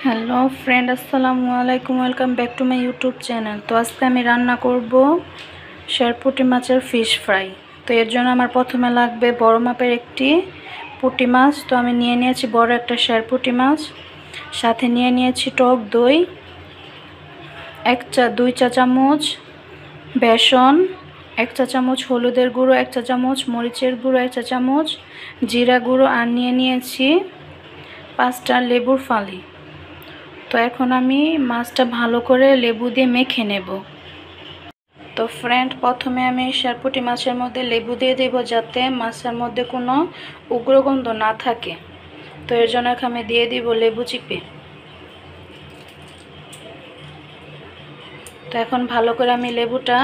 Hello friend, আসসালামু আলাইকুম। Welcome back to my YouTube channel. তো আজকে আমি রান্না করব পুঁটি মাছের ফিশ ফ্রাই। তো এর জন্য আমার প্রথমে লাগবে বড় মাপের একটি পুঁটি মাছ। তো আমি নিয়ে নিয়েছি বড় একটা পুঁটি মাছ, সাথে নিয়ে নিয়েছি টক দই, 2 চা চামচ বেসন, 1 চা চামচ হলুদের গুঁড়ো, 1 চা চামচ মরিচের গুঁড়ো, 1 চা চামচ জিরা গুঁড়ো, আর নিয়ে নিয়েছি 5টা লেবুর ফালি। তো এখন আমি মাছটা ভালো করে লেবু দিয়ে মেখে নেব। তো ফ্রেন্ড, প্রথমে আমি পুঁটি মাছের মধ্যে লেবু দিয়ে দেব, যাতে মাছের মধ্যে কোনো উগ্রগন্ধ না থাকে। তো এর জন্য আমি দিয়ে দিব লেবু চিপে। তো এখন ভালো করে আমি লেবুটা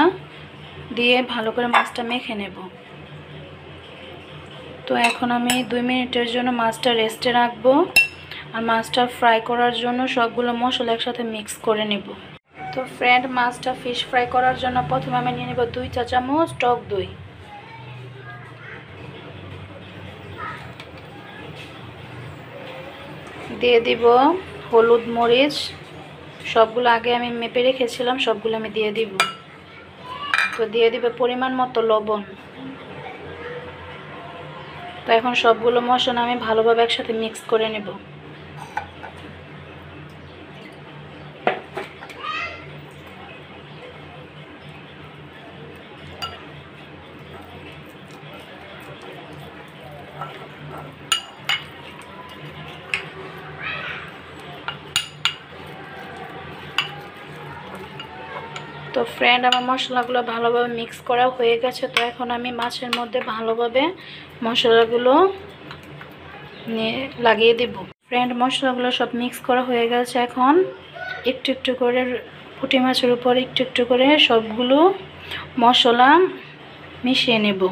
দিয়ে ভালো করে মাছটা মেখে নেব। তো এখন আমি 2 মিনিটের জন্য মাছটা রেস্টে রাখবো। আর মাছটা ফ্রাই করার জন্য সবগুলো মশলা একসাথে মিক্স করে নেব। তো ফ্রেন্ড, মাছটা ফিশ ফ্রাই করার জন্য প্রথমে আমি নিয়ে নেব 2 চা চামচ টক দই, দিয়ে দিব হলুদ মরিচ, সবগুলো আগে আমি মেপে রেখেছিলাম, সবগুলো আমি দিয়ে দিব। তো দিয়ে দিব পরিমাণ মতো লবণ। তো এখন সবগুলো মশলা আমি ভালোভাবে একসাথে মিক্স করে নেব। তো ফ্রেন্ড, আমার মশলাগুলো ভালোভাবে মিক্স করা হয়ে গেছে। তো এখন আমি মাছের মধ্যে ভালোভাবে মশলাগুলো লাগিয়ে দেব। ফ্রেন্ড, মশলাগুলো সব মিক্স করা হয়ে গেছে। এখন একটু একটু করে পুঁটি মাছের উপর একটু একটু করে সবগুলো মশলা মিশিয়ে নেব।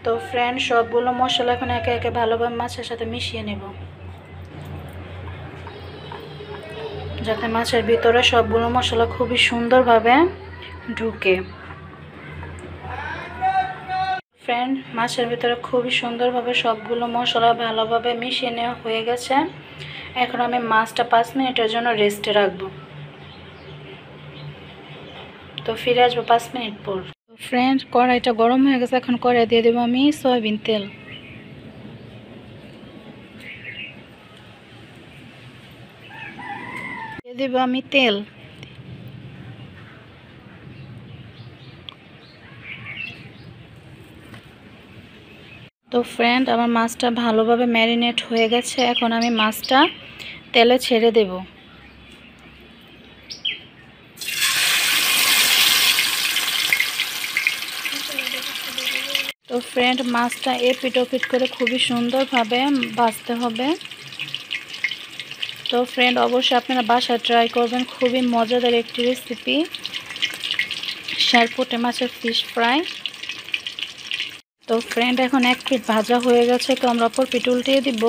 তো ফ্রেন্ড, সবগুলো মশলা এখন একে একে ভালোভাবে মাছের সাথে মিশিয়ে নেব, যাতে মাছের ভিতরে সবগুলো মশলা খুবই সুন্দরভাবে ঢুকে। ফ্রেন্ড, মাছের ভিতরে খুবই সুন্দরভাবে সবগুলো মশলা ভালোভাবে মিশিয়ে নেওয়া হয়ে গেছে। এখন আমি মাছটা 5 মিনিটের জন্য রেস্টে রাখবো। তো ফিরে আসবো 5 মিনিট পর। তো ফ্রেন্ড, কড়াইটা গরম হয়ে গেছে। এখন কড়াই দিয়ে দেবো আমি সয়াবিন তেল। দিয়ে দেবো আমি তেল। তো ফ্রেন্ড, আমার মাছটা ভালোভাবে ম্যারিনেট হয়ে গেছে। এখন আমি মাছটা তেলে ছেড়ে দেব। তো ফ্রেন্ড, মাছটা এপিট ওপিট করে খুবই সুন্দরভাবে ভাজতে হবে। তো ফ্রেন্ড, অবশ্যই আপনারা বাসায় ট্রাই করবেন। খুবই মজাদার একটি রেসিপি, পুঁটি মাছের ফিশ ফ্রাই। তো ফ্রেন্ড, এখন এক পিঠ ভাজা হয়ে গেছে। তো আমরা অপর পিঠ উল্টিয়ে দিব।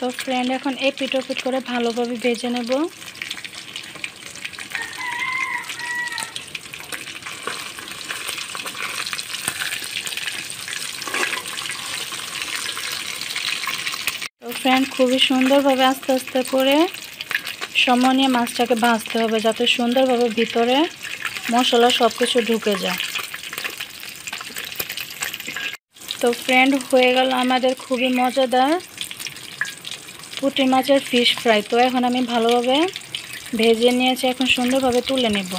তো ফ্রেন্ড, এখন এপিট ওপিট করে ভালোভাবে ভেজে নেব। তো ফ্রেন্ড, খুবই সুন্দরভাবে আস্তে আস্তে করে সময় নিয়ে মাছটাকে ভাজতে হবে, যাতে সুন্দরভাবে ভিতরে মশলা সব কিছু ঢুকে যায়। তো ফ্রেন্ড, হয়ে গেল আমাদের খুবই মজাদার পুঁটি মাছের ফিশ ফ্রাই। তো এখন আমি ভালোভাবে ভেজে নিয়েছি, এখন সুন্দরভাবে তুলে নেব।